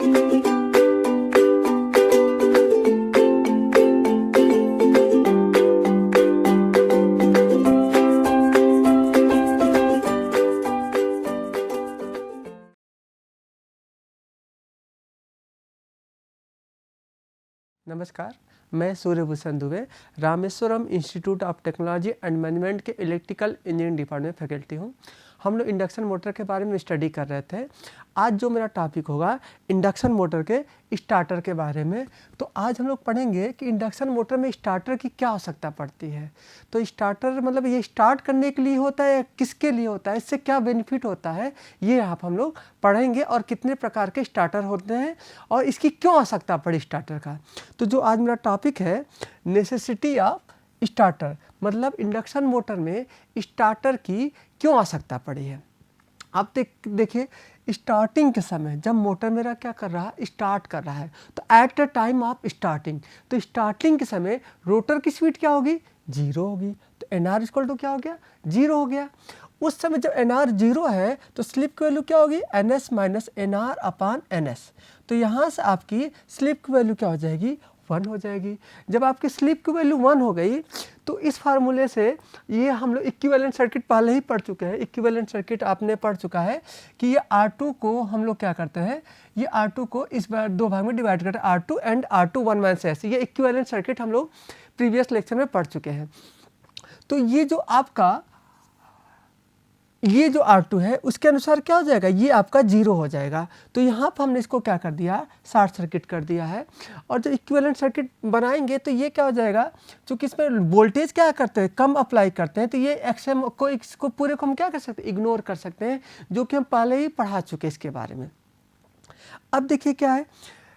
नमस्कार, मैं Suryabhushan Dubey Rameshwaram institute of technology and management के इलेक्ट्रिकल इंजीनियरिंग डिपार्टमेंट में फैकल्टी हूँ। हम लोग इंडक्शन मोटर के बारे में स्टडी कर रहे थे। आज जो मेरा टॉपिक होगा इंडक्शन मोटर के स्टार्टर के बारे में। तो आज हम लोग पढ़ेंगे कि इंडक्शन मोटर में स्टार्टर की क्या आवश्यकता पड़ती है। तो स्टार्टर मतलब ये स्टार्ट करने के लिए होता है, किसके लिए होता है, इससे क्या बेनिफिट होता है, ये हम लोग पढ़ेंगे। और कितने प्रकार के स्टार्टर होते हैं और इसकी क्यों आवश्यकता पड़ी स्टार्टर का। तो जो आज मेरा टॉपिक है नेसेसिटी ऑफ स्टार्टर, मतलब इंडक्शन मोटर में स्टार्टर की क्यों आवश्यकता पड़ी है। आप देखिए स्टार्टिंग के समय जब मोटर मेरा क्या कर रहा है, स्टार्ट कर रहा है, तो at the time of starting, तो स्टार्टिंग के समय रोटर की स्पीड क्या होगी, 0 होगी। तो एनआर इक्वल टू क्या हो गया, 0 हो गया। उस समय जब एनआर 0 है तो स्लिप की वैल्यू क्या होगी, NS minus NR upon NS. तो यहाँ से आपकी स्लिप की वैल्यू क्या हो जाएगी, 1 हो जाएगी। जब आपकी स्लिप की वैल्यू 1 हो गई तो इस फार्मूले से ये हम लोग इक्विवेलेंट सर्किट पहले ही पढ़ चुके हैं। इक्विवेलेंट सर्किट आपने पढ़ चुका है कि ये R2 को हम लोग क्या करते हैं, ये R2 को इस बार 2 भाग में डिवाइड करते हैं, R2 and R2 1 minus S। ये इक्विवेलेंट सर्किट हम लोग प्रीवियस लेक्चर में पढ़ चुके हैं। तो ये जो आपका ये जो R2 है उसके अनुसार क्या हो जाएगा, ये आपका 0 हो जाएगा। तो यहाँ पर हमने इसको क्या कर दिया, शॉर्ट सर्किट कर दिया है। और जब इक्विवेलेंट सर्किट बनाएंगे तो ये क्या हो जाएगा, चूँकि इसमें वोल्टेज क्या करते हैं, कम अप्लाई करते हैं, तो ये XM को इसको पूरे को हम क्या कर सकते हैं, इग्नोर कर सकते हैं, जो कि हम पहले ही पढ़ा चुके इसके बारे में। अब देखिए क्या है,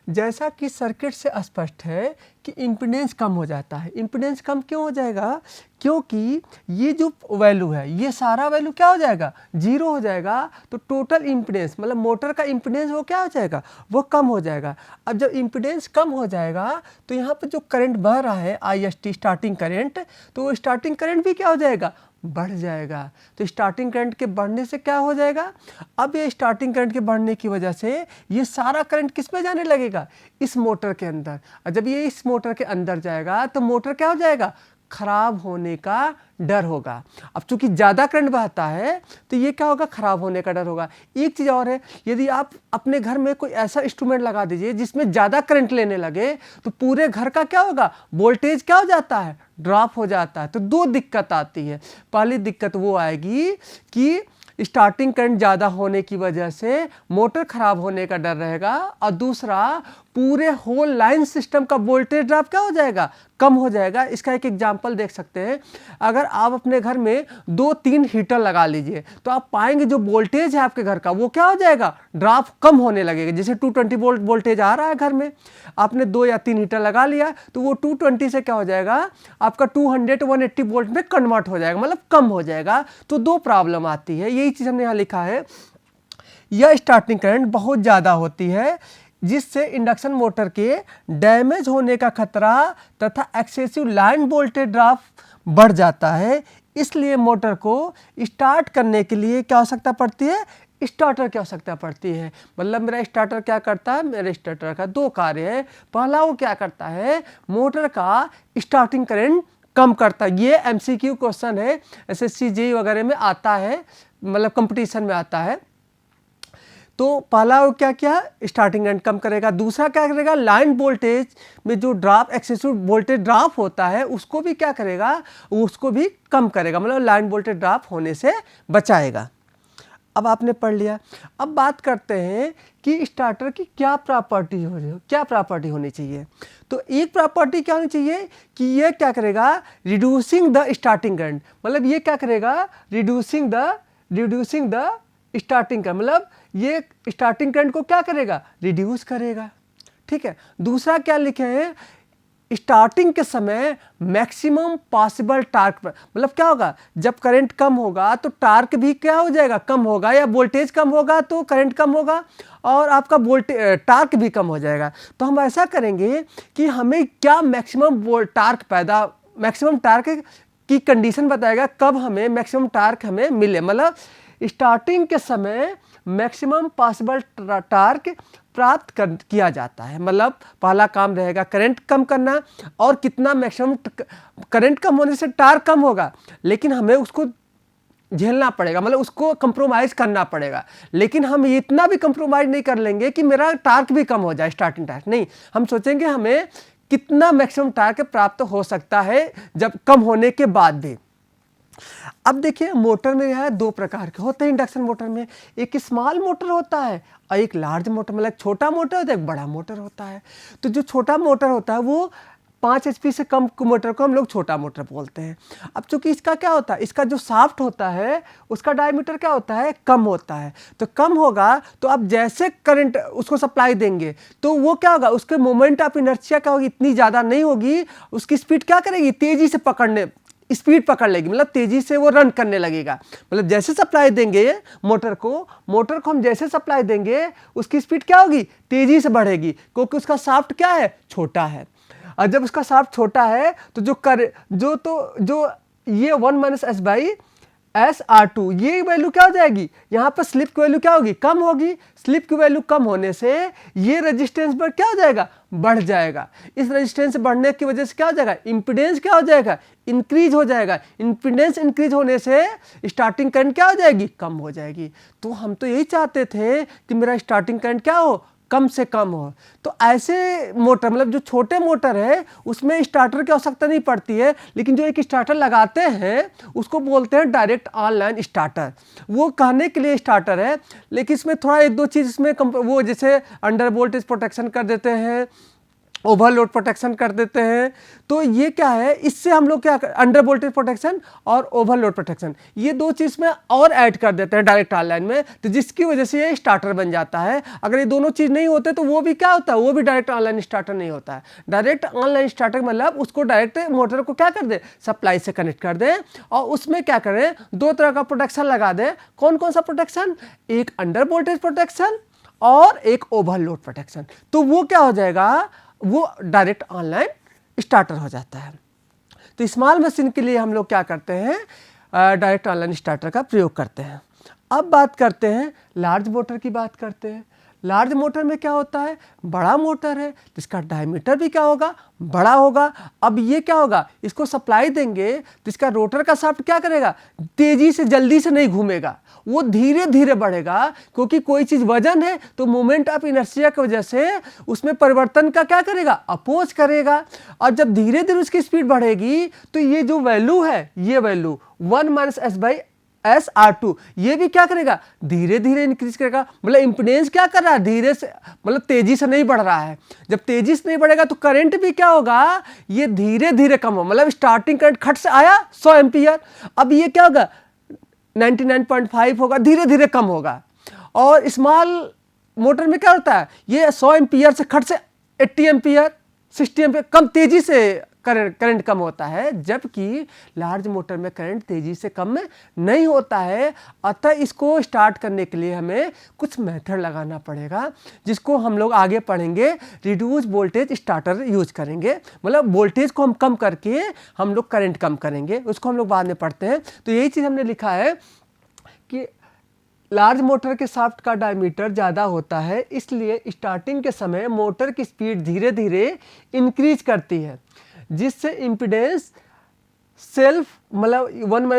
जैसा कि सर्किट से स्पष्ट है कि इम्पीडेंस कम हो जाता है। इम्पीडेंस कम क्यों हो जाएगा, क्योंकि ये जो वैल्यू है ये सारा वैल्यू क्या हो जाएगा, 0 हो जाएगा। तो टोटल इम्पीडेंस मतलब मोटर का इम्पीडेंस वो क्या हो जाएगा, वो कम हो जाएगा। अब जब इम्पीडेंस कम हो जाएगा तो यहाँ पर जो करंट बह रहा है IST स्टार्टिंग करंट, तो वो स्टार्टिंग करंट भी क्या हो जाएगा, बढ़ जाएगा। तो स्टार्टिंग करंट के बढ़ने से क्या हो जाएगा, अब ये स्टार्टिंग करंट के बढ़ने की वजह से ये सारा करंट किस में जाने लगेगा, इस मोटर के अंदर। और जब ये इस मोटर के अंदर जाएगा तो मोटर क्या हो जाएगा, खराब होने का डर होगा। अब चूंकि ज़्यादा करंट बहता है तो ये क्या होगा, खराब होने का डर होगा। एक चीज़ और है, यदि आप अपने घर में कोई ऐसा इंस्ट्रूमेंट लगा दीजिए जिसमें ज़्यादा करंट लेने लगे तो पूरे घर का क्या होगा, वोल्टेज क्या हो जाता है, ड्रॉप हो जाता है। तो 2 दिक्कत आती है। पहली दिक्कत वो आएगी कि स्टार्टिंग करंट ज़्यादा होने की वजह से मोटर खराब होने का डर रहेगा, और दूसरा पूरे होल लाइन सिस्टम का वोल्टेज ड्रॉप क्या हो जाएगा, कम हो जाएगा। इसका एक एग्जांपल देख सकते हैं। अगर आप अपने घर में 2-3 हीटर लगा लीजिए तो आप पाएंगे जो वोल्टेज है आपके घर का वो क्या हो जाएगा, ड्रॉप कम होने लगेगा। जैसे 220 वोल्ट वोल्टेज आ रहा है घर में, आपने 2 या 3 हीटर लगा लिया तो वो 220 से क्या हो जाएगा, आपका 200-180 वोल्ट में कन्वर्ट हो जाएगा, मतलब कम हो जाएगा। तो 2 प्रॉब्लम आती है। यही चीज़ हमने यहाँ लिखा है, यह स्टार्टिंग करंट बहुत ज़्यादा होती है जिससे इंडक्शन मोटर के डैमेज होने का खतरा तथा एक्सेसिव लाइन वोल्टेज ड्रॉप बढ़ जाता है। इसलिए मोटर को स्टार्ट करने के लिए क्या आवश्यकता पड़ती है, स्टार्टर की आवश्यकता पड़ती है। मतलब मेरा स्टार्टर क्या करता है, मेरे स्टार्टर का 2 कार्य है। पहला वो क्या करता है, मोटर का स्टार्टिंग करंट कम करता है। ये MCQ क्वेश्चन है, SSC JEE वगैरह में आता है, मतलब कंपटीशन में आता है। तो पहला वो क्या किया, स्टार्टिंग करंट कम करेगा। दूसरा क्या करेगा, लाइन वोल्टेज में जो ड्रॉप एक्सेसिव वोल्टेज ड्रॉप होता है उसको भी क्या करेगा, उसको भी कम करेगा, मतलब लाइन वोल्टेज ड्रॉप होने से बचाएगा। अब आपने पढ़ लिया। अब बात करते हैं कि स्टार्टर की क्या प्रॉपर्टी होनी चाहिए। तो एक प्रॉपर्टी क्या होनी चाहिए कि ये क्या करेगा, रिड्यूसिंग द स्टार्टिंग करंट, मतलब ये क्या करेगा, रिड्यूसिंग द स्टार्टिंग करंट, मतलब ये स्टार्टिंग करंट को क्या करेगा, रिड्यूस करेगा। ठीक है। दूसरा क्या लिखे हैं, स्टार्टिंग के समय मैक्सिमम पॉसिबल टार्क पर, मतलब क्या होगा, जब करंट कम होगा तो टार्क भी क्या हो जाएगा, कम होगा, या वोल्टेज कम होगा तो करंट कम होगा और आपका वोल्टेज टार्क भी कम हो जाएगा। तो हम ऐसा करेंगे कि हमें क्या मैक्सिमम टार्क की कंडीशन बताएगा, कब हमें मैक्सिमम टार्क हमें मिले। मतलब स्टार्टिंग के समय मैक्सिमम पॉसिबल टार्क प्राप्त किया जाता है। मतलब पहला काम रहेगा करंट कम करना, और कितना मैक्सिमम करंट कम होने से टार्क कम होगा, लेकिन हमें उसको झेलना पड़ेगा, मतलब उसको कंप्रोमाइज़ करना पड़ेगा। लेकिन हम इतना भी कंप्रोमाइज़ नहीं कर लेंगे कि मेरा टार्क भी कम हो जाए, स्टार्टिंग टार्क नहीं, हम सोचेंगे हमें कितना मैक्सिमम टार्क प्राप्त हो सकता है जब कम होने के बाद भी। अब देखिए मोटर में यह दो प्रकार के होते हैं इंडक्शन मोटर में, एक स्मॉल मोटर होता है और एक लार्ज मोटर, मतलब छोटा मोटर होता है, एक बड़ा मोटर होता है। तो जो छोटा मोटर होता है वो 5 HP से कम मोटर को हम लोग छोटा मोटर बोलते हैं। अब चूंकि इसका क्या होता है, इसका जो शाफ्ट होता है उसका डायमीटर क्या होता है, कम होता है। तो कम होगा तो आप जैसे करंट उसको सप्लाई देंगे तो वो क्या होगा, उसके मोमेंट ऑफ इनर्शिया क्या होगी, इतनी ज़्यादा नहीं होगी, उसकी स्पीड क्या करेगी, तेज़ी से स्पीड पकड़ लेगी, मतलब तेज़ी से वो रन करने लगेगा। मतलब जैसे सप्लाई देंगे मोटर को हम जैसे सप्लाई देंगे उसकी स्पीड क्या होगी, तेज़ी से बढ़ेगी, क्योंकि उसका शाफ्ट क्या है, छोटा है। और जब उसका शाफ्ट छोटा है तो जो ये 1 - S/R2 ये वैल्यू क्या हो जाएगी, यहाँ पर स्लिप की वैल्यू क्या होगी, कम होगी। स्लिप की वैल्यू कम होने से ये रेजिस्टेंस पर क्या हो जाएगा, बढ़ जाएगा। इस रेजिस्टेंस बढ़ने की वजह से क्या हो जाएगा, इम्पीडेंस क्या हो जाएगा, इंक्रीज हो जाएगा। इम्पीडेंस इंक्रीज होने से स्टार्टिंग करंट क्या हो जाएगी, कम हो जाएगी। तो हम तो यही चाहते थे कि मेरा स्टार्टिंग करंट क्या हो, कम से कम हो। तो ऐसे मोटर, मतलब जो छोटे मोटर है उसमें स्टार्टर की आवश्यकता नहीं पड़ती है, लेकिन जो एक स्टार्टर लगाते हैं उसको बोलते हैं डायरेक्ट ऑनलाइन स्टार्टर। वो कहने के लिए स्टार्टर है, लेकिन इसमें थोड़ा एक दो चीज़ इसमें वो जैसे अंडर वोल्टेज प्रोटेक्शन कर देते हैं, ओवरलोड प्रोटेक्शन कर देते हैं। तो ये क्या है, इससे हम लोग क्या अंडर वोल्टेज प्रोटेक्शन और ओवरलोड प्रोटेक्शन ये दो चीज़ में और ऐड कर देते हैं डायरेक्ट ऑनलाइन में, तो जिसकी वजह से ये स्टार्टर बन जाता है। अगर ये दोनों चीज़ नहीं होते तो वो भी क्या होता है, वो भी डायरेक्ट ऑनलाइन स्टार्टर नहीं होता है। डायरेक्ट ऑनलाइन स्टार्टर मतलब उसको डायरेक्ट मोटर को क्या कर दे, सप्लाई से कनेक्ट कर दें और उसमें क्या करें, दो तरह का प्रोटेक्शन लगा दें। कौन कौन सा प्रोटेक्शन, एक अंडर वोल्टेज प्रोटेक्शन और एक ओवरलोड प्रोटेक्शन। तो वो क्या हो जाएगा, वो डायरेक्ट ऑनलाइन स्टार्टर हो जाता है। तो स्मॉल मशीन के लिए हम लोग क्या करते हैं, डायरेक्ट ऑनलाइन स्टार्टर का प्रयोग करते हैं। अब बात करते हैं लार्ज मोटर की बात करते हैं। लार्ज मोटर में क्या होता है, बड़ा मोटर है तो इसका डायमीटर भी क्या होगा, बड़ा होगा। अब ये क्या होगा, इसको सप्लाई देंगे तो इसका रोटर का शाफ्ट क्या करेगा, तेजी से जल्दी से नहीं घूमेगा, वो धीरे धीरे बढ़ेगा। क्योंकि कोई चीज़ वजन है तो मोमेंट ऑफ इनर्शिया की वजह से उसमें परिवर्तन का क्या करेगा, अपोज करेगा। और जब धीरे धीरे उसकी स्पीड बढ़ेगी तो ये जो वैल्यू है, ये वैल्यू 1 - S/R2 ये भी क्या करेगा, धीरे धीरे इंक्रीज करेगा। मतलब इंपीडेंस क्या कर रहा है, धीरे से, मतलब तेजी से नहीं बढ़ रहा है। जब तेजी से नहीं बढ़ेगा तो करंट भी क्या होगा, ये धीरे धीरे कम हो। मतलब स्टार्टिंग करंट खट से आया 100 एम्पियर, अब ये क्या होगा 99.5 होगा, धीरे धीरे कम होगा। और स्मॉल मोटर में क्या होता है, ये 100 एम्पियर से खट से 80 एम्पियर 60 एम्पियर कम तेजी से करंट कम होता है। जबकि लार्ज मोटर में करंट तेजी से कम नहीं होता है। अतः इसको स्टार्ट करने के लिए हमें कुछ मेथड लगाना पड़ेगा, जिसको हम लोग आगे पढ़ेंगे। रिड्यूस वोल्टेज स्टार्टर यूज करेंगे, मतलब वोल्टेज को हम कम करके हम लोग करंट कम करेंगे, उसको हम लोग बाद में पढ़ते हैं। तो यही चीज़ हमने लिखा है कि लार्ज मोटर के शाफ्ट का डायमीटर ज़्यादा होता है, इसलिए स्टार्टिंग के समय मोटर की स्पीड धीरे धीरे इंक्रीज करती है, जिससे इम्पीडेंस सेल्फ मतलब 1 -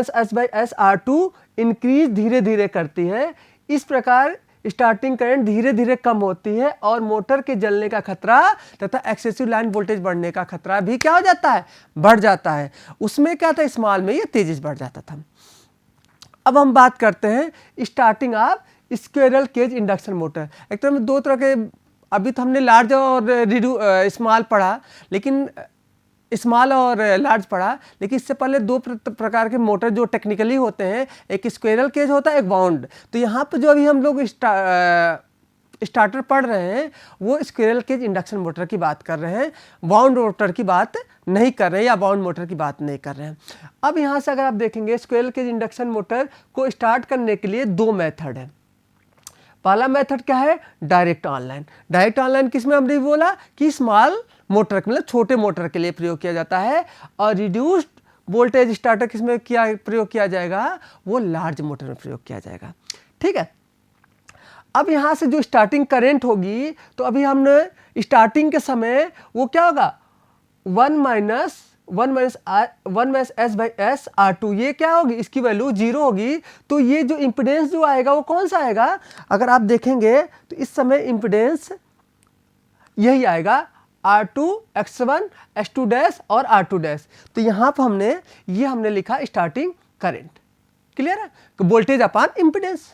S/R2 इंक्रीज धीरे धीरे करती है। इस प्रकार स्टार्टिंग करंट धीरे धीरे कम होती है और मोटर के जलने का खतरा तथा एक्सेसिव लाइन वोल्टेज बढ़ने का खतरा भी क्या हो जाता है, बढ़ जाता है। उसमें क्या था, स्मॉल में ये तेजी से बढ़ जाता था। अब हम बात करते हैं starting of squirrel cage induction motor. एक तो दो तरह के, अभी तो हमने लार्ज और स्मॉल पढ़ा, लेकिन स्मॉल और लार्ज पढ़ा, लेकिन इससे पहले दो प्रकार के मोटर जो टेक्निकली होते हैं, एक स्क्विरल केज होता है, एक बाउंड। तो यहाँ पे जो अभी हम लोग स्टार्टर पढ़ रहे हैं वो स्क्विरल केज इंडक्शन मोटर की बात कर रहे हैं, बाउंड मोटर की बात नहीं कर रहे हैं या बाउंड मोटर की बात नहीं कर रहे हैं। अब यहाँ से अगर आप देखेंगे स्क्विरल केज इंडक्शन मोटर को स्टार्ट करने के लिए दो मेथड है। पहला मेथड क्या है, डायरेक्ट ऑनलाइन। डायरेक्ट ऑनलाइन किसमें हमने बोला कि स्मॉल मोटर मतलब छोटे मोटर के लिए प्रयोग किया जाता है, और रिड्यूस्ड वोल्टेज स्टार्टर किसमें प्रयोग किया जाएगा, वो लार्ज मोटर में प्रयोग किया जाएगा। ठीक है। अब यहाँ से जो स्टार्टिंग करंट होगी, तो अभी हमने स्टार्टिंग के समय वो क्या होगा, 1 minus S by S R2, ये क्या होगी, इसकी वैल्यू 0 होगी। तो ये जो इम्पिडेंस जो आएगा वो कौन सा आएगा, अगर आप देखेंगे तो इस समय इम्पिडेंस यही आएगा, R2 X1 S2 डैश और R2 डैश। तो यहाँ पर हमने लिखा स्टार्टिंग करंट। क्लियर है, तो वोल्टेज अपान इम्पिडेंस।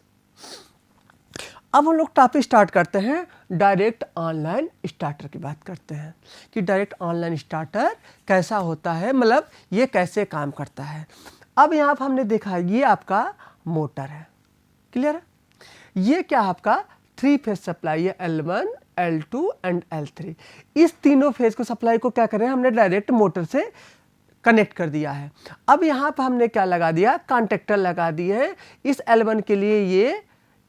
अब हम लोग टॉपिक स्टार्ट करते हैं, डायरेक्ट ऑनलाइन स्टार्टर की बात करते हैं कि डायरेक्ट ऑनलाइन स्टार्टर कैसा होता है, मतलब ये कैसे काम करता है। अब यहाँ पर हमने देखा ये आपका मोटर है। क्लियर है, ये क्या आपका 3 फेज सप्लाई है, L1 L2 एंड L3। इस तीनों फेज को सप्लाई को क्या कर रहे हैं, हमने डायरेक्ट मोटर से कनेक्ट कर दिया है। अब यहाँ पर हमने क्या लगा दिया, कॉन्टेक्टर लगा दिए हैं। इस L1 के लिए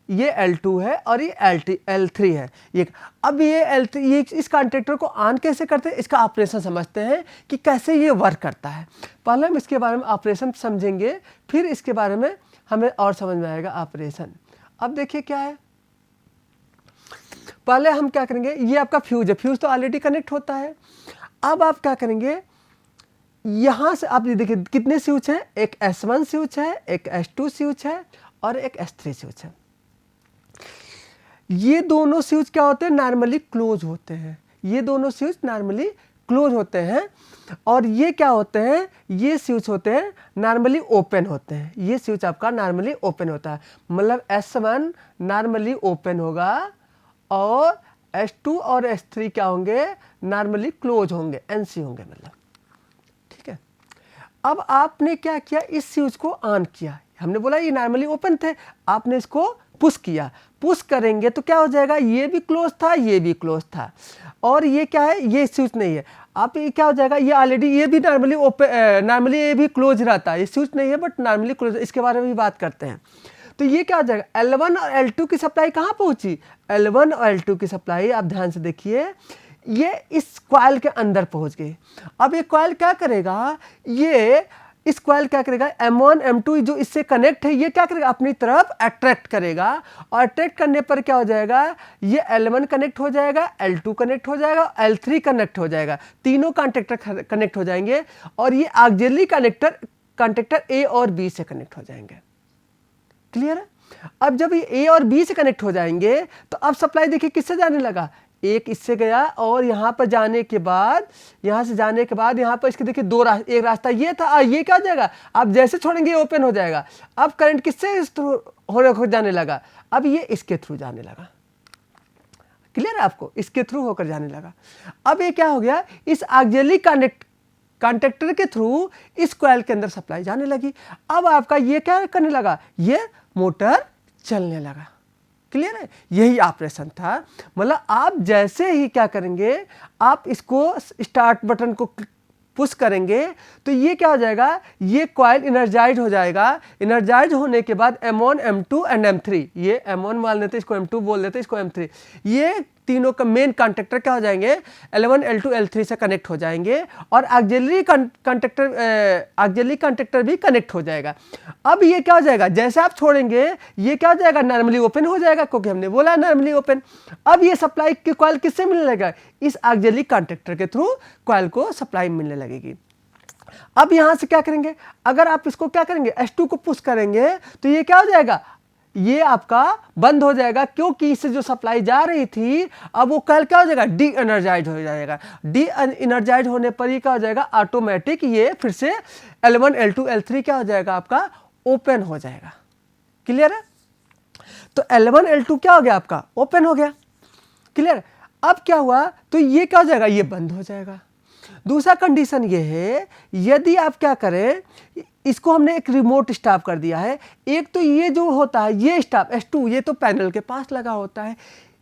ये L2 है और ये L3 है। अब ये L3, ये इस कॉन्टेक्टर को ऑन कैसे करते हैं, इसका ऑपरेशन समझते हैं कि कैसे ये वर्क करता है। पहले हम इसके बारे में ऑपरेशन समझेंगे, फिर इसके बारे में हमें और समझ में आएगा ऑपरेशन। अब देखिए क्या है, पहले हम क्या करेंगे, ये आपका फ्यूज है, फ्यूज तो ऑलरेडी कनेक्ट होता है। अब आप क्या करेंगे, यहाँ से आप ये देखिए कितने स्विच हैं, एक S1 स्विच है, एक S2 स्विच है और एक S3 स्विच है। ये दोनों स्विच क्या होते हैं, नॉर्मली क्लोज होते हैं। ये दोनों स्विच नॉर्मली क्लोज होते हैं और ये क्या होते हैं, ये स्विच होते हैं नॉर्मली ओपन होते हैं। ये स्विच आपका नॉर्मली ओपन होता है, मतलब S1 नॉर्मली ओपन होगा और S2 और S3 क्या होंगे, नॉर्मली क्लोज होंगे, NC होंगे मतलब। ठीक है, अब आपने क्या किया, इस स्विच को ऑन किया। हमने बोला ये नॉर्मली ओपन थे, आपने इसको पुश किया। पुश करेंगे तो क्या हो जाएगा, ये भी क्लोज था, ये भी क्लोज था और ये क्या है, ये स्विच नहीं है। आप ये क्या हो जाएगा, ये ऑलरेडी ये भी नॉर्मली ओपन, नॉर्मली ये भी क्लोज रहता है, ये स्विच नहीं है बट नॉर्मली क्लोज। इसके बारे में भी बात करते हैं। तो ये क्या हो जाएगा, L1 और L2 की सप्लाई कहाँ पहुंची, L1 और L2 की सप्लाई आप ध्यान से देखिए, ये इस कॉइल के अंदर पहुंच गई। अब ये कॉइल क्या करेगा, ये इस कॉइल क्या करेगा, M1 M2 जो इससे कनेक्ट है, ये क्या करेगा, अपनी तरफ अट्रैक्ट करेगा और अट्रैक्ट करने पर क्या हो जाएगा, ये L1 कनेक्ट हो जाएगा, L2 कनेक्ट हो जाएगा, L3 कनेक्ट हो जाएगा, तीनों कॉन्टेक्टर कनेक्ट हो जाएंगे और ये ऑक्सिलरी कॉन्टेक्टर A और B से कनेक्ट हो जाएंगे। क्लियर है, अब जब ये A और B से कनेक्ट हो जाएंगे तो अब सप्लाई देखिए किससे जाने लगा, एक इससे गया और यहाँ पर जाने के बाद, यहाँ से जाने के बाद यहाँ पर इसके देखिए एक रास्ता ये था, ये क्या हो जाएगा, आप जैसे छोड़ेंगे ये ओपन हो जाएगा। अब करंट किससे होकर जाने लगा, अब ये इसके थ्रू जाने लगा। क्लियर है आपको, इसके थ्रू होकर जाने लगा। अब ये क्या हो गया, इस ऑक्सिलरी कॉन्टेक्टर के थ्रू इस कॉइल के अंदर सप्लाई जाने लगी। अब आपका ये क्या करने लगा, ये मोटर चलने लगा। क्लियर है, यही ऑपरेशन था। मतलब आप जैसे ही क्या करेंगे, आप इसको स्टार्ट बटन को पुश करेंगे तो ये क्या हो जाएगा, ये कॉइल इनर्जाइज हो जाएगा। इनर्जाइज होने के बाद M1 M2 एंड M3, ये M1 मान लेते हैं, इसको M2 बोल देते हैं, इसको M3, ये तीनों का मेन कॉन्टेक्टर क्या हो जाएंगे, L1 L2 L3 से कनेक्ट हो जाएंगे और ऑक्सिलरी कॉन्टेक्टर भी कनेक्ट हो जाएगा। अब ये क्या हो जाएगा, जैसे आप छोड़ेंगे ये क्या हो जाएगा, नॉर्मली ओपन हो जाएगा, क्योंकि हमने बोला नॉर्मली ओपन। अब ये सप्लाई की कॉइल किससे मिलने लगेगा, इस ऑक्सिलरी कॉन्टेक्टर के थ्रू कॉइल को सप्लाई मिलने लगेगी। अब यहां से क्या करेंगे, अगर आप इसको क्या करेंगे, S2 को पुश करेंगे तो ये क्या हो जाएगा, ये आपका बंद हो जाएगा, क्योंकि इससे जो सप्लाई जा रही थी अब वो कॉइल क्या हो जाएगा, डी एनर्जाइज हो जाएगा। डी एनर्जाइज होने पर ये क्या हो जाएगा, ऑटोमेटिक ये फिर से L1 L2 L3 क्या हो जाएगा, आपका ओपन हो जाएगा। क्लियर है, तो L1 L2 क्या हो गया, आपका ओपन हो गया। क्लियर, अब क्या हुआ, तो ये क्या हो जाएगा, ये बंद हो जाएगा। दूसरा कंडीशन ये है, यदि आप क्या करें, इसको हमने एक रिमोट स्टॉप कर दिया है। एक तो ये जो होता है ये स्टॉप S2, ये तो पैनल के पास लगा होता है,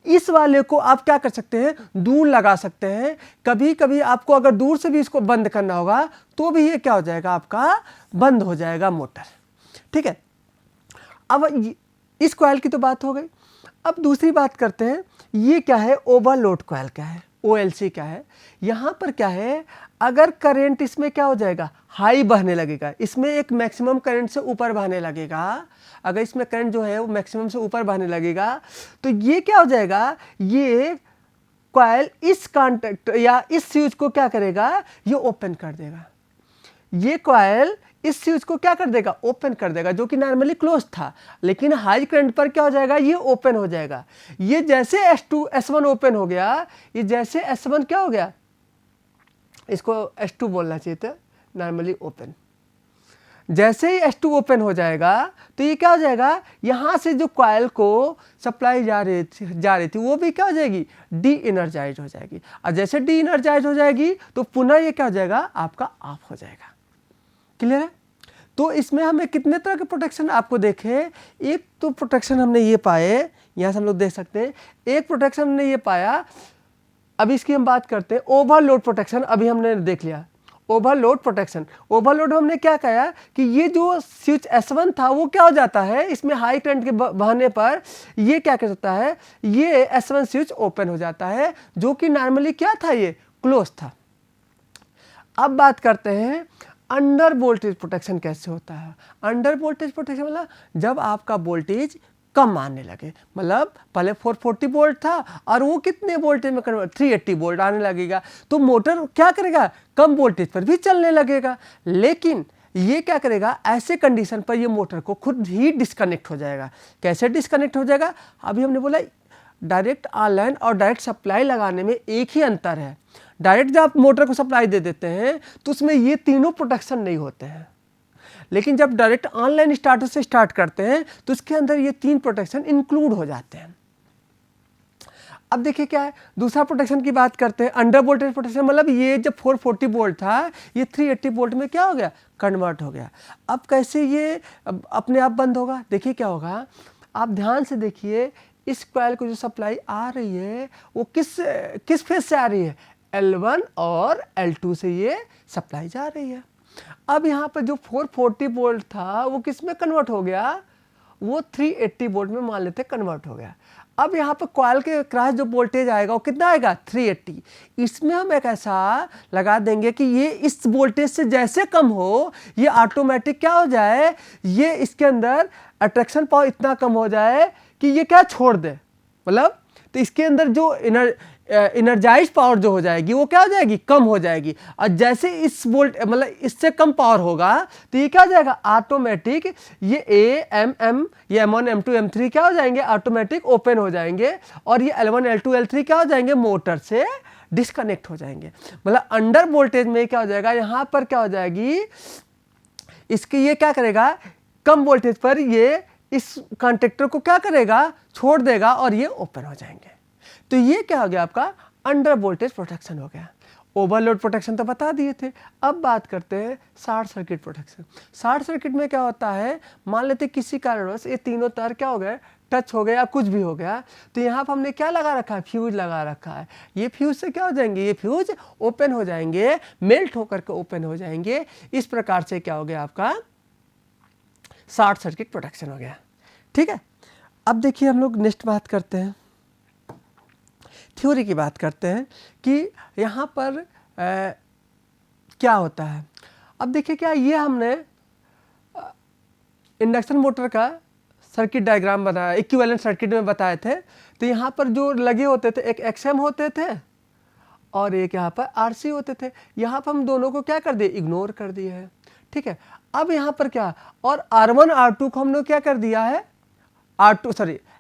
इस वाले को आप क्या कर सकते हैं, दूर लगा सकते हैं। कभी कभी आपको अगर दूर से भी इसको बंद करना होगा तो भी ये क्या हो जाएगा, आपका बंद हो जाएगा मोटर। ठीक है, अब इस कॉइल की तो बात हो गई। अब दूसरी बात करते हैं, ये क्या है, ओवरलोड कॉइल क्या है। OLC क्या है, यहाँ पर क्या है, अगर करंट इसमें क्या हो जाएगा, हाई बहने लगेगा, इसमें एक मैक्सिमम करंट से ऊपर बहने लगेगा, अगर इसमें करंट जो है वो मैक्सिमम से ऊपर बहने लगेगा, तो ये क्या हो जाएगा, ये कॉइल इस कॉन्टैक्ट या इस स्विच को क्या करेगा, ये ओपन कर देगा, ये कॉइल इस स्विच को क्या कर देगा, ओपन कर देगा, जो कि नॉर्मली क्लोज था, लेकिन हाई करंट पर क्या हो जाएगा, ये ओपन हो जाएगा। ये जैसे S1 ओपन हो गया, ये जैसे S1 क्या हो गया, इसको S2 बोलना चाहिए था, नॉर्मली ओपन, जैसे ही S2 ओपन हो जाएगा तो ये क्या हो जाएगा, यहाँ से जो कॉइल को सप्लाई जा रही थी वो भी क्या हो जाएगी, डी एनर्जाइज हो जाएगी, और जैसे डी एनर्जाइज हो जाएगी तो पुनः ये क्या हो जाएगा, आपका ऑफ हो जाएगा। क्लियर है? तो इसमें हमें कितने तरह के प्रोटेक्शन आपको देखे, एक तो प्रोटेक्शन हमने ये पाए, यहाँ से हम लोग देख सकते हैं, एक प्रोटेक्शन हमने ये पाया, अभी इसकी हम बात करते हैं, ओवरलोड प्रोटेक्शन अभी हमने देख लिया। ओवरलोड प्रोटेक्शन, ओवरलोड हमने क्या कहा कि ये जो स्विच S1 था वो क्या हो जाता है, इसमें हाई करंट के बहने पर ये क्या कर सकता है, ये S1 स्विच ओपन हो जाता है, जो कि नॉर्मली क्या था, ये क्लोज था। अब बात करते हैं अंडर वोल्टेज प्रोटेक्शन कैसे होता है। अंडर वोल्टेज प्रोटेक्शन मतलब जब आपका वोल्टेज कम आने लगे, मतलब पहले 440 वोल्ट था और वो कितने वोल्टेज में कन्वर्ट 380 वोल्ट आने लगेगा, तो मोटर क्या करेगा, कम वोल्टेज पर भी चलने लगेगा, लेकिन ये क्या करेगा, ऐसे कंडीशन पर ये मोटर को खुद ही डिस्कनेक्ट हो जाएगा। कैसे डिस्कनेक्ट हो जाएगा, अभी हमने बोला डायरेक्ट ऑनलाइन और डायरेक्ट सप्लाई लगाने में एक ही अंतर है। डायरेक्ट जब आप मोटर को सप्लाई दे देते हैं तो उसमें ये तीनों प्रोटेक्शन नहीं होते हैं, लेकिन जब डायरेक्ट ऑनलाइन स्टार्टर से स्टार्ट करते हैं तो उसके अंदर ये तीन प्रोटेक्शन इंक्लूड हो जाते हैं। अब देखिए क्या है, दूसरा प्रोटेक्शन की बात करते हैं, अंडर वोल्टेज प्रोटेक्शन, मतलब ये जब 440 वोल्ट था ये 380 वोल्ट में क्या हो गया, कन्वर्ट हो गया। अब कैसे ये अपने आप बंद होगा, देखिए क्या होगा, आप ध्यान से देखिए, इस कॉइल को जो सप्लाई आ रही है वो किस फेज से आ रही है, L1 और L2 से ये सप्लाई जा रही है। अब यहाँ पर जो 440 वोल्ट था वो किस में कन्वर्ट हो गया, वो 380 वोल्ट में मान लेते कन्वर्ट हो गया। अब यहाँ पर कॉइल के क्रॉस जो वोल्टेज आएगा वो कितना आएगा, 380। इसमें हम एक ऐसा लगा देंगे कि ये इस वोल्टेज से जैसे कम हो, ये ऑटोमेटिक क्या हो जाए, ये इसके अंदर अट्रैक्शन पावर इतना कम हो जाए कि ये क्या छोड़ दे, मतलब तो इसके अंदर जो एनर्जाइज पावर जो हो जाएगी वो क्या हो जाएगी, कम हो जाएगी। और जैसे इस वोल्ट मतलब इससे कम पावर होगा तो ये क्या हो जाएगा, ऑटोमेटिक ये M1 M2 M3 क्या हो जाएंगे, ऑटोमेटिक ओपन हो जाएंगे, और ये L1 L2 L3 क्या हो जाएंगे, मोटर से डिस्कनेक्ट हो जाएंगे। मतलब अंडर वोल्टेज में क्या हो जाएगा, यहाँ पर क्या हो जाएगी, इसकी ये क्या करेगा, कम वोल्टेज पर ये इस कॉन्टेक्टर को क्या करेगा, छोड़ देगा और ये ओपन हो जाएंगे। तो ये क्या हो गया, आपका अंडर वोल्टेज प्रोटेक्शन हो गया। ओवरलोड प्रोटेक्शन तो बता दिए थे। अब बात करते हैं short circuit protection. Short circuit में क्या होता है, मान लेते किसी कारणवश ये तीनों तार क्या हो गए, टच हो गया या कुछ भी हो गया, तो यहाँ पर हमने क्या लगा रखा है, फ्यूज लगा रखा है। ये फ्यूज से क्या हो जाएंगे, ये फ्यूज ओपन हो जाएंगे, मेल्ट होकर के ओपन हो जाएंगे। इस प्रकार से क्या हो गया, आपका शॉर्ट सर्किट प्रोटेक्शन हो गया। ठीक है, अब देखिए हम लोग नेक्स्ट बात करते हैं, थ्योरी की बात करते हैं कि यहाँ पर क्या होता है। अब देखिए क्या, ये हमने इंडक्शन मोटर का सर्किट डायग्राम बनाया, इक्विवेलेंट सर्किट में बताए थे। तो यहाँ पर जो लगे होते थे, एक XM होते थे और एक यहाँ पर RC होते थे। यहाँ पर हम दोनों को क्या कर दिए, इग्नोर कर दिए है। ठीक है, अब यहाँ पर क्या, और R1 R2 को हम लोग क्या कर दिया है,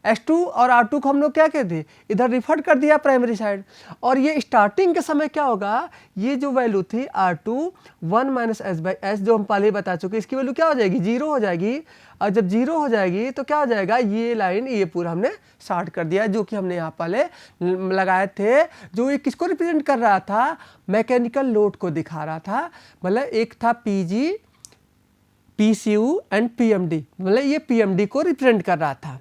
S2 और R2 को हम लोग क्या कहते हैं, इधर रिफर कर दिया प्राइमरी साइड। और ये स्टार्टिंग के समय क्या होगा, ये जो वैल्यू थी R2 1 - S/S जो हम पहले ही बता चुके, इसकी वैल्यू क्या हो जाएगी, 0 हो जाएगी। और जब 0 हो जाएगी तो क्या हो जाएगा, ये लाइन ये पूरा हमने शॉर्ट कर दिया, जो कि हमने यहाँ पहले लगाए थे। जो ये किसको रिप्रेजेंट कर रहा था, मैकेनिकल लोड को दिखा रहा था। मतलब एक था PG, PCU एंड PMD, मतलब ये PMD को रिप्रेजेंट कर रहा था।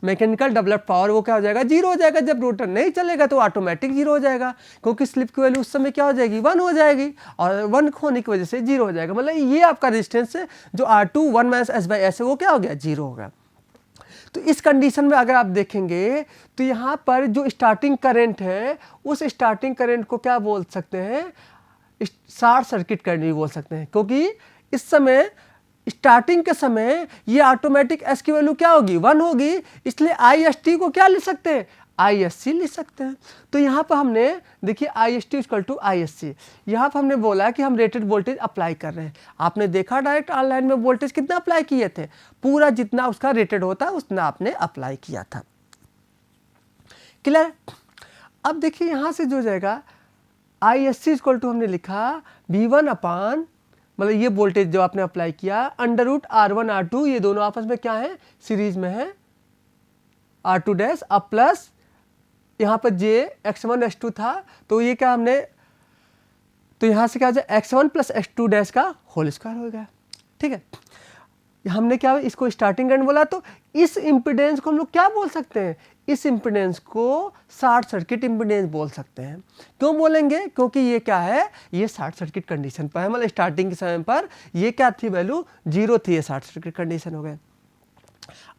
मैकेनिकल डेवलप्ड पावर वो क्या हो जाएगा, 0 हो जाएगा। जब रोटर नहीं चलेगा तो ऑटोमेटिक 0 हो जाएगा, क्योंकि स्लिप की वैल्यू उस समय क्या हो जाएगी, 1 हो जाएगी, और 1 होने की वजह से 0 हो जाएगा। मतलब ये आपका रेजिस्टेंस जो R2 1 - S/S है वो क्या हो गया, 0 होगा। तो इस कंडीशन में अगर आप देखेंगे तो यहाँ पर जो स्टार्टिंग करंट है उस स्टार्टिंग करंट को क्या बोल सकते हैं, शॉर्ट सर्किट करंट भी बोल सकते हैं, क्योंकि इस समय स्टार्टिंग के समय ये ऑटोमेटिक एस की वैल्यू क्या होगी, 1 होगी, इसलिए आई एस टी को क्या लिख सकते हैं, आई एस सी लिख सकते हैं। तो यहाँ पर हमने देखिए I S T equal to I S C, यहाँ पर हमने बोला कि हम रेटेड वोल्टेज अप्लाई कर रहे हैं। आपने देखा डायरेक्ट ऑनलाइन में वोल्टेज कितना अप्लाई किए थे, पूरा जितना उसका रेटेड होता है उतना आपने अप्लाई किया था। क्लियर। अब देखिए यहाँ से जो जाएगा I S C equal to हमने लिखा V1 अपान, मतलब ये वोल्टेज जो आपने अप्लाई किया, अंडर रूट R1 R2, ये दोनों आपस में क्या है, सीरीज में है, R2 डैश अब प्लस यहाँ पर J X1 X2 था, तो ये क्या हमने, तो यहाँ से क्या हो जाए X1 प्लस X2 डैश का होल स्क्वायर हो गया। ठीक है, हमने क्या इसको स्टार्टिंग करंट बोला, तो इस इम्पिडेंस को हम लोग क्या बोल सकते हैं, इस इम्पिडेंस को शॉर्ट सर्किट इम्पिडेंस बोल सकते हैं। क्यों बोलेंगे, क्योंकि ये क्या है, ये शॉर्ट सर्किट कंडीशन पर है, मतलब स्टार्टिंग के समय पर ये क्या थी, वैल्यू 0 थी, ये शॉर्ट सर्किट कंडीशन हो गए।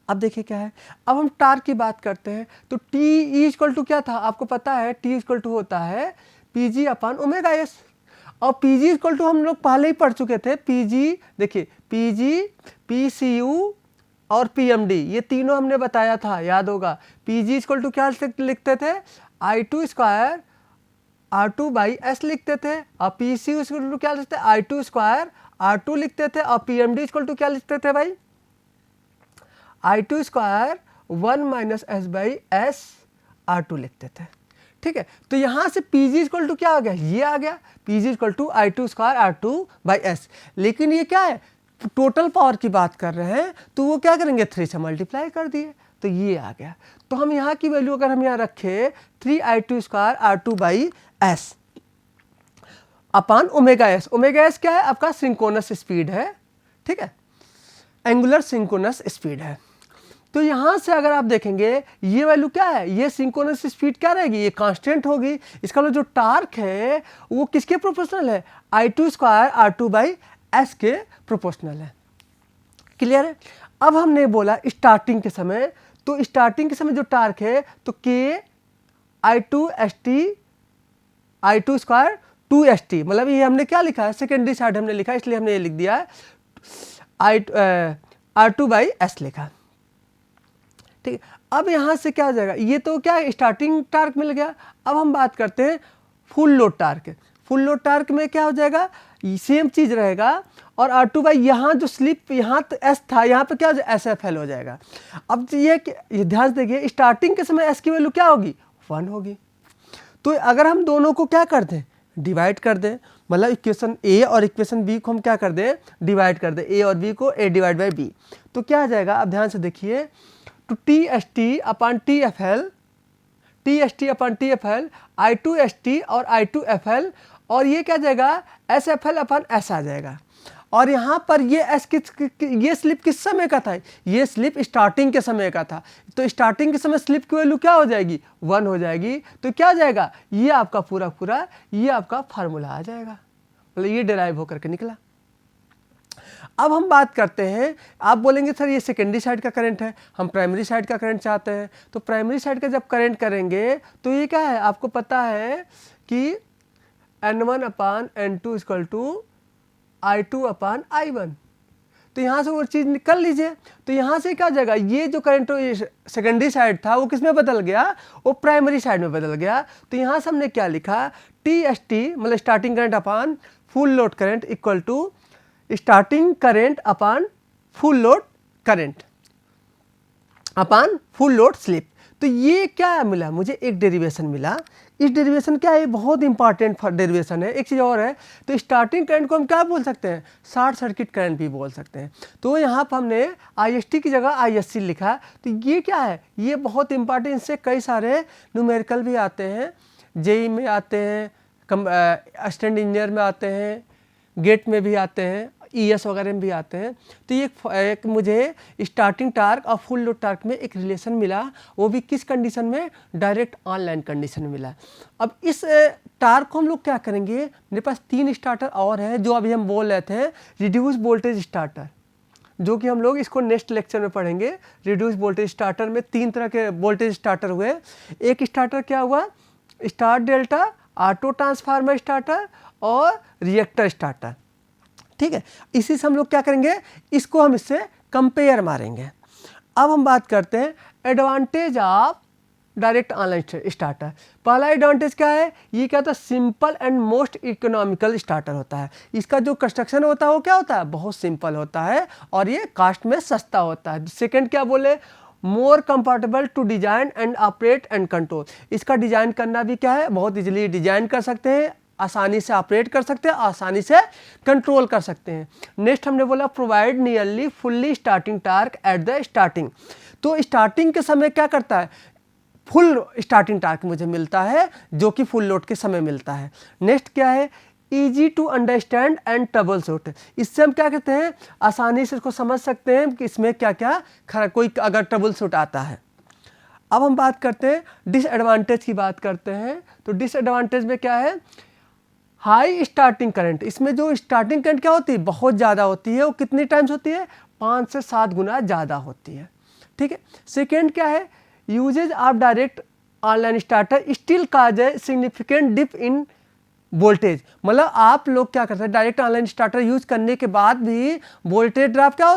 अब देखिए क्या है, अब हम टार्क की बात करते हैं, तो टी इक्वल टू क्या था, आपको पता है टी इक्वल टू होता है पी जी अपान ओमेगा एस, और पी जी इक्वल टू हम लोग पहले ही पढ़ चुके थे, पी जी देखिए P G, P C U और पी एम डी, ये तीनों हमने बताया था, याद होगा। पी जी इक्वल टू क्या लिखते थे, I two square R two by S लिखते थे, और P C U equal to क्या लिखते थे, I two square R two लिखते थे, और P M D equal to क्या लिखते थे भाई, I two square 1 minus S by S R two लिखते थे। ठीक है, तो यहाँ से पी जी इक्वल टू क्या आ गया, ये आ गया, P G equal to I two square R two by S, लेकिन ये क्या है, टोटल पावर की बात कर रहे हैं, तो वो क्या करेंगे 3 से मल्टीप्लाई कर दिए, तो ये आ गया। तो हम यहाँ की वैल्यू अगर हम यहाँ रखें 3 I two square R two by S upon omega S, omega S क्या है, आपका सिंक्रोनस स्पीड है। ठीक है, एंगुलर सिंक्रोनस स्पीड है। तो यहाँ से अगर आप देखेंगे ये वैल्यू क्या है, ये सिंक्रोनस स्पीड क्या रहेगी, ये कांस्टेंट होगी। इसका मतलब जो टार्क है वो किसके प्रोपोर्शनल है, I two square R two by S के प्रोपोर्शनल है। क्लियर है। अब हमने बोला स्टार्टिंग के समय, तो स्टार्टिंग के समय जो टार्क है तो के I two S T I two square 2 S T, मतलब ये हमने क्या लिखा है, सेकेंडरी साइड हमने लिखा है, इसलिए हमने ये लिख दिया है I R two by S लिखा। ठीक है, अब यहाँ से क्या हो जाएगा, ये तो क्या स्टार्टिंग टार्क मिल गया। अब हम बात करते हैं full load torque. Full load torque में क्या हो जाएगा, सेम चीज रहेगा, और आर टू बाई यहाँ जो स्लिप यहाँ तो एस था, यहाँ पे क्या हो जाएगा, एस एफ एल हो जाएगा। अब ये ध्यान देखिए, स्टार्टिंग के समय एस की वैल्यू क्या होगी, 1 होगी। तो अगर हम दोनों को क्या कर दें, डिवाइड कर दें, मतलब इक्वेशन ए और इक्वेशन बी को हम क्या कर दें, डिवाइड कर दें, ए और बी को ए डिवाइड बाई बी, तो क्या आ जाएगा, अब ध्यान से देखिए, तो T S T upon T F L, T S T upon T F L, I two S T और आई टू एफ एल, और ये क्या जाएगा, S F L upon S आ जाएगा। और यहाँ पर ये एस ये स्लिप किस समय का था, ये स्लिप स्टार्टिंग के समय का था, तो स्टार्टिंग के समय स्लिप की वैल्यू क्या हो जाएगी, 1 हो जाएगी। तो क्या जाएगा, ये आपका पूरा ये आपका फार्मूला आ जाएगा, मतलब ये डिराइव होकर के निकला। अब हम बात करते हैं, आप बोलेंगे सर ये सेकेंडरी साइड का करंट है, हम प्राइमरी साइड का करंट चाहते हैं, तो प्राइमरी साइड का जब करंट करेंगे तो ये क्या है, आपको पता है कि N1 upon N2 equal to I2 upon I1, तो यहाँ से वो चीज़ निकल लीजिए। तो यहाँ से क्या हो जाएगा, ये जो करंट सेकेंडरी साइड था वो किस में बदल गया, वो प्राइमरी साइड में बदल गया। तो यहाँ से हमने क्या लिखा, टी एस टी मतलब starting current upon full load current equal to starting current upon full load current upon full load slip. तो ये क्या मिला, मुझे एक डेरिवेशन मिला। इस डेरिवेशन क्या है, बहुत इंपॉर्टेंट डेरिवेशन है। एक चीज़ और है, तो स्टार्टिंग करंट को हम क्या बोल सकते हैं, शॉर्ट सर्किट करंट भी बोल सकते हैं। तो यहाँ पर हमने IST की जगह ISC लिखा। तो ये क्या है, ये बहुत इंपॉर्टेंट, इससे कई सारे न्यूमेरिकल भी आते हैं, JEE में आते हैं, असिस्टेंट इंजीनियर में आते हैं, गेट में भी आते हैं, ES वगैरह में भी आते हैं। तो ये एक मुझे स्टार्टिंग टार्क और फुल लोड टार्क में एक रिलेशन मिला, वो भी किस कंडीशन में, डायरेक्ट ऑनलाइन कंडीशन में मिला। अब इस टार्क को हम लोग क्या करेंगे, मेरे पास 3 स्टार्टर और हैं जो अभी हम बोल रहे थे, रिड्यूस वोल्टेज स्टार्टर, जो कि हम लोग इसको नेक्स्ट लेक्चर में पढ़ेंगे। रिड्यूस वोल्टेज स्टार्टर में 3 तरह के वोल्टेज स्टार्टर हुए। एक स्टार्टर क्या हुआ, star delta, auto transformer starter और रिएक्टर स्टार्टर। ठीक है, इसी से हम लोग क्या करेंगे, इसको हम इससे कंपेयर मारेंगे। अब हम बात करते हैं advantage of direct online starter. पहला एडवांटेज क्या है, ये क्या होता है, simple and most economical starter होता है। इसका जो कंस्ट्रक्शन होता है वो क्या होता है, बहुत सिंपल होता है और ये कास्ट में सस्ता होता है। सेकंड क्या बोले, more comfortable to design and operate and control. इसका डिजाइन करना भी क्या है, बहुत इजीली डिजाइन कर सकते हैं, आसानी से ऑपरेट कर सकते हैं, आसानी से कंट्रोल कर सकते हैं। नेक्स्ट हमने बोला provide nearly fully starting torque at the starting. तो स्टार्टिंग के समय क्या करता है, फुल स्टार्टिंग टार्क मुझे मिलता है, जो कि फुल लोड के समय मिलता है। नेक्स्ट क्या है, easy to understand and troubleshoot. इससे हम क्या कहते हैं, आसानी से इसको समझ सकते हैं कि इसमें क्या क्या कोई अगर ट्रबल शूट आता है। अब हम बात करते हैं डिसएडवांटेज की बात करते हैं। तो डिसएडवांटेज में क्या है, हाई स्टार्टिंग करंट। इसमें जो स्टार्टिंग करंट क्या होती है, बहुत ज़्यादा होती है। वो कितनी टाइम्स होती है, 5 से 7 गुना ज़्यादा होती है। ठीक है। सेकेंड क्या है, uses of direct online starter still cause a significant dip in voltage. मतलब आप लोग क्या करते हैं, डायरेक्ट ऑनलाइन स्टार्टर यूज करने के बाद भी वोल्टेज ड्रॉप क्या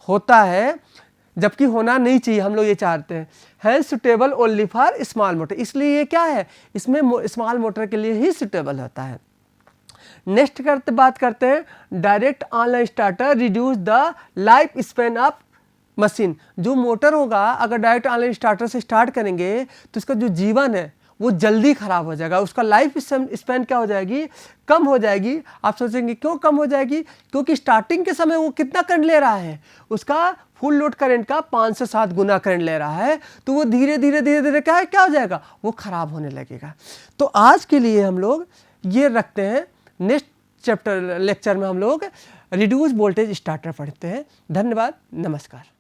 होता है, जबकि होना नहीं चाहिए, हम लोग ये चाहते हैं। है suitable only for small motor, इसलिए ये क्या है, इसमें स्मॉल मोटर के लिए ही सुटेबल होता है। नेक्स्ट बात करते हैं direct online starter reduce the life span of machine. जो मोटर होगा अगर डायरेक्ट ऑनलाइन स्टार्टर से स्टार्ट करेंगे तो इसका जो जीवन है वो जल्दी ख़राब हो जाएगा, उसका लाइफ स्पेन क्या हो जाएगी, कम हो जाएगी। आप सोचेंगे क्यों कम हो जाएगी, क्योंकि स्टार्टिंग के समय वो कितना करंट ले रहा है, उसका फुल लोड करंट का 5 से 7 गुना करंट ले रहा है। तो वो धीरे धीरे क्या हो जाएगा, वो ख़राब होने लगेगा। तो आज के लिए हम लोग ये रखते हैं, नेक्स्ट चैप्टर लेक्चर में हम लोग रिड्यूस वोल्टेज स्टार्टर पढ़ते हैं। धन्यवाद, नमस्कार।